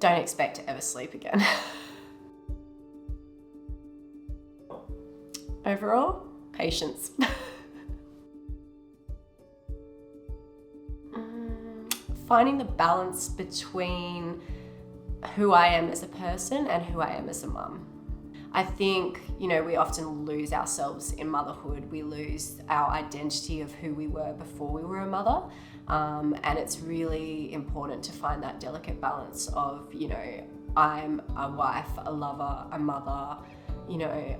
don't expect to ever sleep again. Overall, patience. Finding the balance between who I am as a person and who I am as a mum. I think, we often lose ourselves in motherhood. We lose our identity of who we were before we were a mother. And it's really important to find that delicate balance of, I'm a wife, a lover, a mother,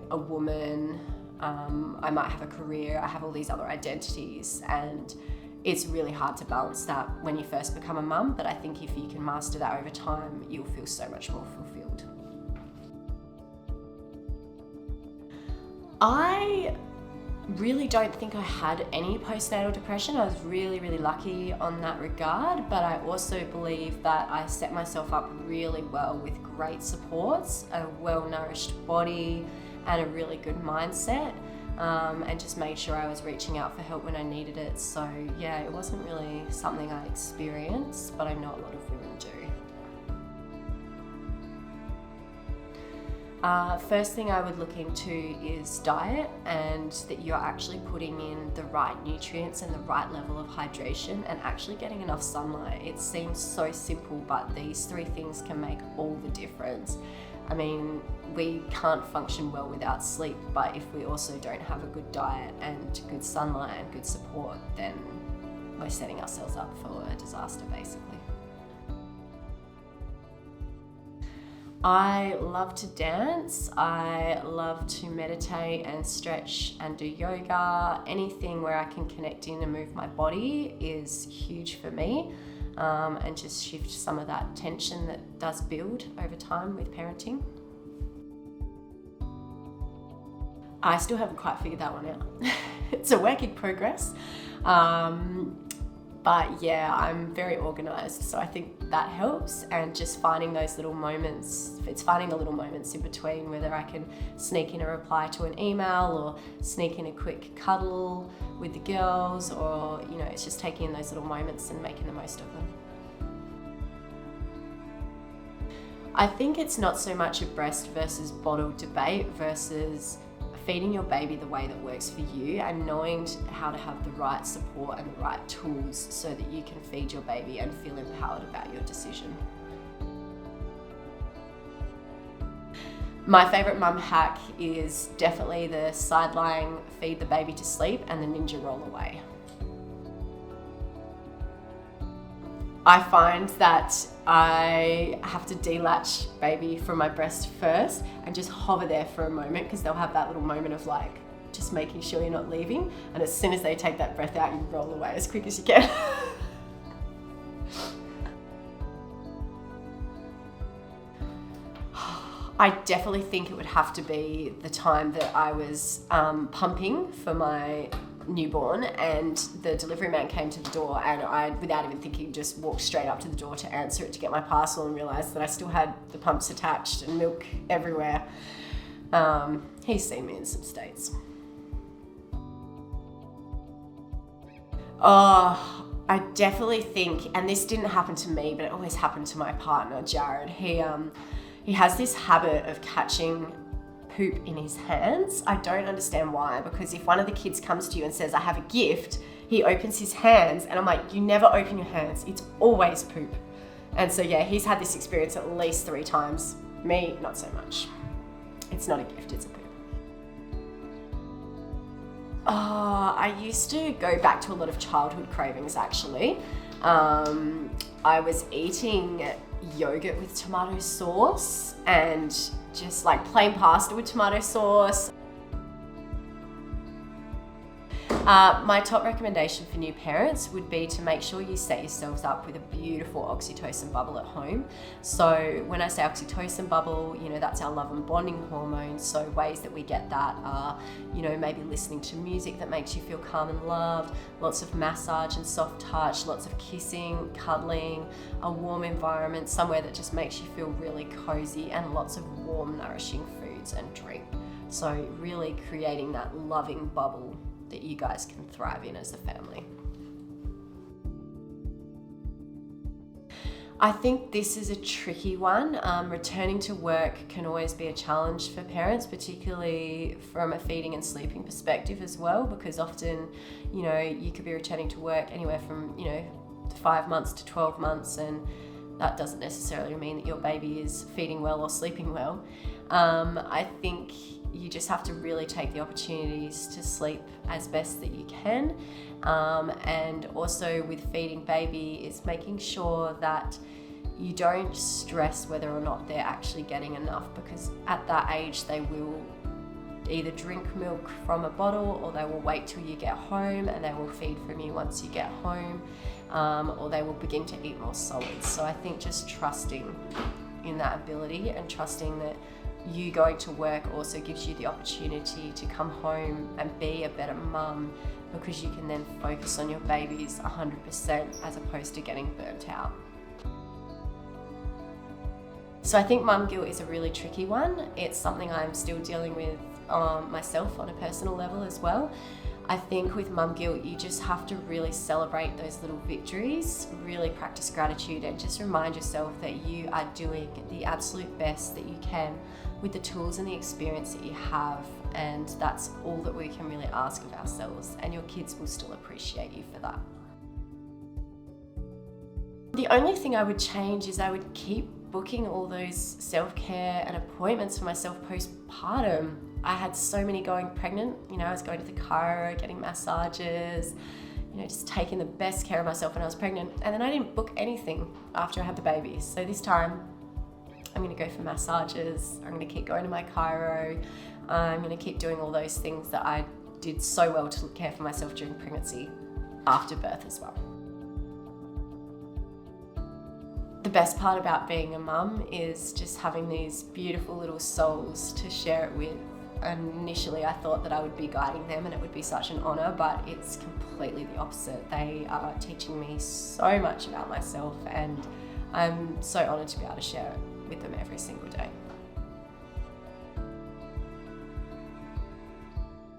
a woman. I might have a career. I have all these other identities, and it's really hard to balance that when you first become a mum, but I think if you can master that over time, you'll feel so much more fulfilled. I really don't think I had any postnatal depression. I was really, really lucky on that regard, but I also believe that I set myself up really well with great supports, a well-nourished body, and a really good mindset. And just made sure I was reaching out for help when I needed it. So yeah, it wasn't really something I experienced, but I know a lot of women do. First thing I would look into is diet, and that you're actually putting in the right nutrients and the right level of hydration and actually getting enough sunlight. It seems so simple, but these 3 things can make all the difference. I mean, we can't function well without sleep, but if we also don't have a good diet and good sunlight and good support, then we're setting ourselves up for a disaster, basically. I love to dance. I love to meditate and stretch and do yoga. Anything where I can connect in and move my body is huge for me. And just shift some of that tension that does build over time with parenting. I still haven't quite figured that one out. It's a work in progress. But yeah, I'm very organized, so I think that helps. And just finding those little moments, it's finding the little moments in between, whether I can sneak in a reply to an email or sneak in a quick cuddle with the girls, or, it's just taking in those little moments and making the most of them. I think it's not so much a breast versus bottle debate versus feeding your baby the way that works for you, and knowing how to have the right support and the right tools so that you can feed your baby and feel empowered about your decision. My favourite mum hack is definitely the side-lying feed the baby to sleep and the ninja roll away. I find that I have to delatch baby from my breast first and just hover there for a moment, because they'll have that little moment of just making sure you're not leaving. And as soon as they take that breath out, you roll away as quick as you can. I definitely think it would have to be the time that I was pumping for my newborn, and the delivery man came to the door, and I, without even thinking, just walked straight up to the door to answer it to get my parcel, and realised that I still had the pumps attached and milk everywhere. He's seen me in some states. Oh, I definitely think, and this didn't happen to me, but it always happened to my partner, Jared. He has this habit of catching poop in his hands. I don't understand why, because if one of the kids comes to you and says, I have a gift, he opens his hands, and I'm like, you never open your hands. It's always poop. And so yeah, he's had this experience at least 3 times. Me, not so much. It's not a gift, it's a poop. I used to go back to a lot of childhood cravings, actually. I was eating yogurt with tomato sauce and just plain pasta with tomato sauce. My top recommendation for new parents would be to make sure you set yourselves up with a beautiful oxytocin bubble at home. So when I say oxytocin bubble, that's our love and bonding hormone. So ways that we get that are, maybe listening to music that makes you feel calm and loved, lots of massage and soft touch, lots of kissing, cuddling, a warm environment, somewhere that just makes you feel really cozy, and lots of warm, nourishing foods and drink. So really creating that loving bubble that you guys can thrive in as a family. I think this is a tricky one. Returning to work can always be a challenge for parents, particularly from a feeding and sleeping perspective as well, because often, you could be returning to work anywhere from, 5 months to 12 months, and that doesn't necessarily mean that your baby is feeding well or sleeping well. I think you just have to really take the opportunities to sleep as best that you can. And also with feeding baby, it's making sure that you don't stress whether or not they're actually getting enough, because at that age they will either drink milk from a bottle, or they will wait till you get home and they will feed from you once you get home, or they will begin to eat more solids. So I think just trusting in that ability and trusting that you going to work also gives you the opportunity to come home and be a better mum, because you can then focus on your babies 100% as opposed to getting burnt out. So I think mum guilt is a really tricky one. It's something I'm still dealing with myself on a personal level as well. I think with mum guilt, you just have to really celebrate those little victories, really practice gratitude, and just remind yourself that you are doing the absolute best that you can with the tools and the experience that you have. And that's all that we can really ask of ourselves, and your kids will still appreciate you for that. The only thing I would change is I would keep booking all those self-care and appointments for myself postpartum. I had so many going pregnant. I was going to the chiro, getting massages, just taking the best care of myself when I was pregnant. And then I didn't book anything after I had the baby. So this time I'm going to go for massages. I'm going to keep going to my chiro. I'm going to keep doing all those things that I did so well to care for myself during pregnancy, after birth as well. The best part about being a mum is just having these beautiful little souls to share it with. Initially, I thought that I would be guiding them and it would be such an honour, but it's completely the opposite. They are teaching me so much about myself, and I'm so honoured to be able to share it with them every single day.